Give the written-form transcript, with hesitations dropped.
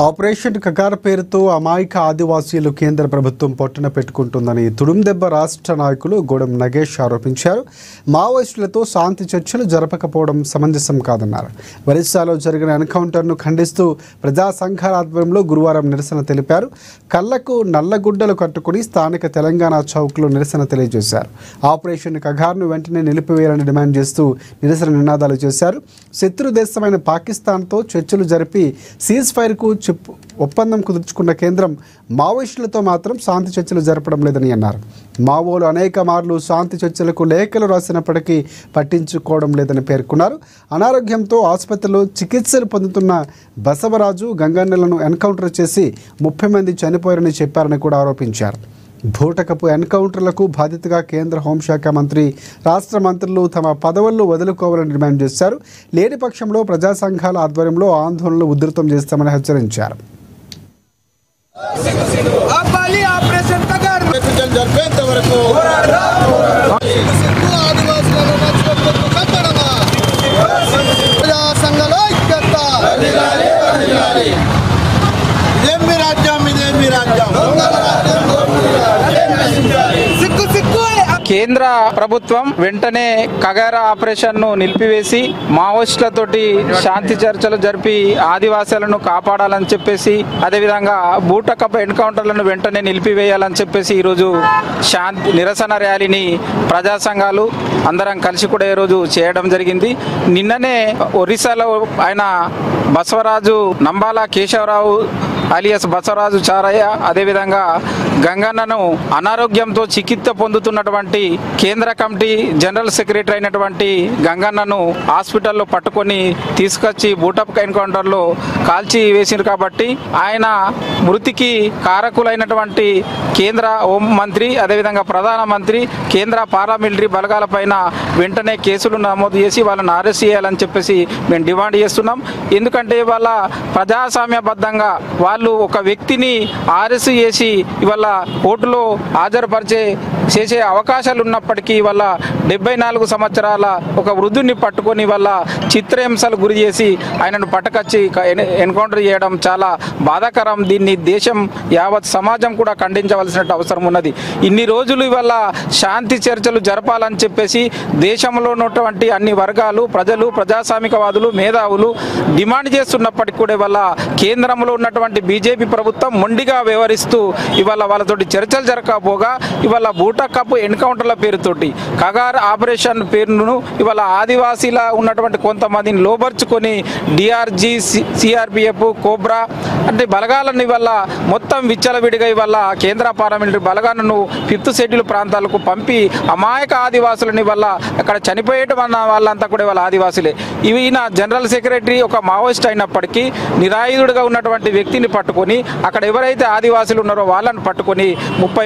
Operation Kagar పేరుతో అమాయక ఆదివాసీలు కేంద్ర ప్రభుత్వం పొట్టన పెట్టుకుంటుందని తుడుందెబ్బ రాష్ట్ర నాయకులు గూడెం నగేష్ ఆరోపించారు. మావోయిస్టులతో శాంతి చర్చలు జరపకపోవడం సమంజసం కాదన్నారు. ఒరిస్సాలో జరిగిన ఎన్కౌంటర్ను ఖండిస్తూ ప్రజా సంఘాల ఆధ్వర్యంలో గురువారం నిరసన తెలిపారు. కళ్లకు నల్లగుడ్డలు కట్టుకుని స్థానిక తెలంగాణ చౌక్లో నిరసన తెలియజేశారు. ఆపరేషన్ కగార్ను వెంటనే నిలిపివేయాలని డిమాండ్ చేస్తూ నిరసన నినాదాలు చేశారు. శత్రు దేశమైన పాకిస్తాన్తో చర్చలు జరిపి సీజ్ ఫైర్కు ఒప్పందం కుదుర్చుకున్న కేంద్రం మావోయిస్టులతో మాత్రం శాంతి చర్చలు జరపడం లేదని అన్నారు. మావోలు అనేక మార్లు శాంతి చర్చలకు లేఖలు రాసినప్పటికీ పట్టించుకోవడం లేదని పేర్కొన్నారు. అనారోగ్యంతో ఆసుపత్రిలో చికిత్సలు పొందుతున్న బసవరాజు, గంగన్నలను ఎన్కౌంటర్ చేసి 30 మంది చనిపోయారని చెప్పారని కూడా ఆరోపించారు. భూటకపు ఎన్కౌంటర్లకు బాధ్యతగా కేంద్ర హోంశాఖ మంత్రి, రాష్ట్ర మంత్రులు తమ పదవులను వదులుకోవాలని డిమాండ్ చేశారు. లేని పక్షంలో ప్రజా సంఘాల ఆధ్వర్యంలో ఆందోళనలు ఉధృతం చేస్తామని హెచ్చరించారు. కేంద్ర ప్రభుత్వం వెంటనే కగార్ ఆపరేషన్ ను నిలిపివేసి మావోయిస్టులతోటి శాంతి చర్చలు జరిపి ఆదివాసీలను కాపాడాలని చెప్పేసి, అదేవిధంగా బూటకపు ఎన్కౌంటర్లను వెంటనే నిలిపివేయాలని చెప్పేసి ఈరోజు నిరసన ర్యాలీని ప్రజా సంఘాలు అందరం కలిసి కూడా ఈరోజు చేయడం జరిగింది. నిన్ననే ఒరిస్సాలో ఆయన బసవరాజు, నంబాల కేశవరావు అలియాస్ బసవరాజు చారయ్య, అదేవిధంగా గంగన్నను అనారోగ్యంతో చికిత్స పొందుతున్నటువంటి కేంద్ర కమిటీ జనరల్ సెక్రటరీ అయినటువంటి గంగన్నను హాస్పిటల్లో పట్టుకొని తీసుకొచ్చి బూటప్ ఎన్కౌంటర్లో కాల్చి వేసింది. కాబట్టి ఆయన మృతికి కారకులైనటువంటి కేంద్ర హోంమంత్రి, అదేవిధంగా ప్రధానమంత్రి, కేంద్ర పారామిలిటరీ బలగాలపైన వెంటనే కేసులు నమోదు చేసి వాళ్ళని అరెస్ట్ చేయాలని చెప్పేసి మేము డిమాండ్ చేస్తున్నాం. ఎందుకంటే ఇవాళ ప్రజాస్వామ్యబద్ధంగా వాళ్ళు ఒక వ్యక్తిని అరెస్ట్ చేసి ఇవాళ కోర్టులో చేసే అవకాశాలు ఉన్నప్పటికీ ఇవాళ 74 సంవత్సరాల ఒక వృద్ధుని పట్టుకొని వాళ్ళ చిత్రహింసలు గురి చేసి ఆయనను పట్టుకొచ్చి ఎన్కౌంటర్ చేయడం చాలా బాధాకరం. దీన్ని దేశం యావత్ సమాజం కూడా ఖండించవలసిన అవసరం ఉన్నది. ఇన్ని రోజులు ఇవాళ శాంతి చర్చలు జరపాలని చెప్పేసి దేశంలో ఉన్నటువంటి అన్ని వర్గాలు, ప్రజలు, ప్రజాస్వామికవాదులు, మేధావులు డిమాండ్ చేస్తున్నప్పటికీ కూడా ఇవాళ కేంద్రంలో ఉన్నటువంటి బీజేపీ ప్రభుత్వం మొండిగా వ్యవహరిస్తూ ఇవాళ వాళ్ళతోటి చర్చలు జరగకపోగా ఇవాళ బూటకపు ఎన్కౌంటర్ల పేరుతోటి కగార్ ఆపరేషన్ పేరును ఇవాళ ఆదివాసీల ఉన్నటువంటి కొంతమందిని లోబర్చుకొని డిఆర్జీ, సిఆర్పిఎఫ్, కోబ్రా అంటే బలగాలను ఇవాళ మొత్తం విచ్చలవిడిగా ఇవాళ కేంద్ర పారామిలిటరీ బలగాలను 5th షెడ్యూల్ ప్రాంతాలకు పంపి అమాయక ఆదివాసులను ఇవాళ అక్కడ చనిపోయేటం అన్న వాళ్ళంతా కూడా ఇవాళ ఆదివాసులే. ఈయన జనరల్ సెక్రటరీ ఒక మావోయిస్ట్ అయినప్పటికీ నిరాయుధుడిగా ఉన్నటువంటి వ్యక్తిని పట్టుకొని అక్కడ ఎవరైతే ఆదివాసులు ఉన్నారో వాళ్ళని పట్టుకొని 30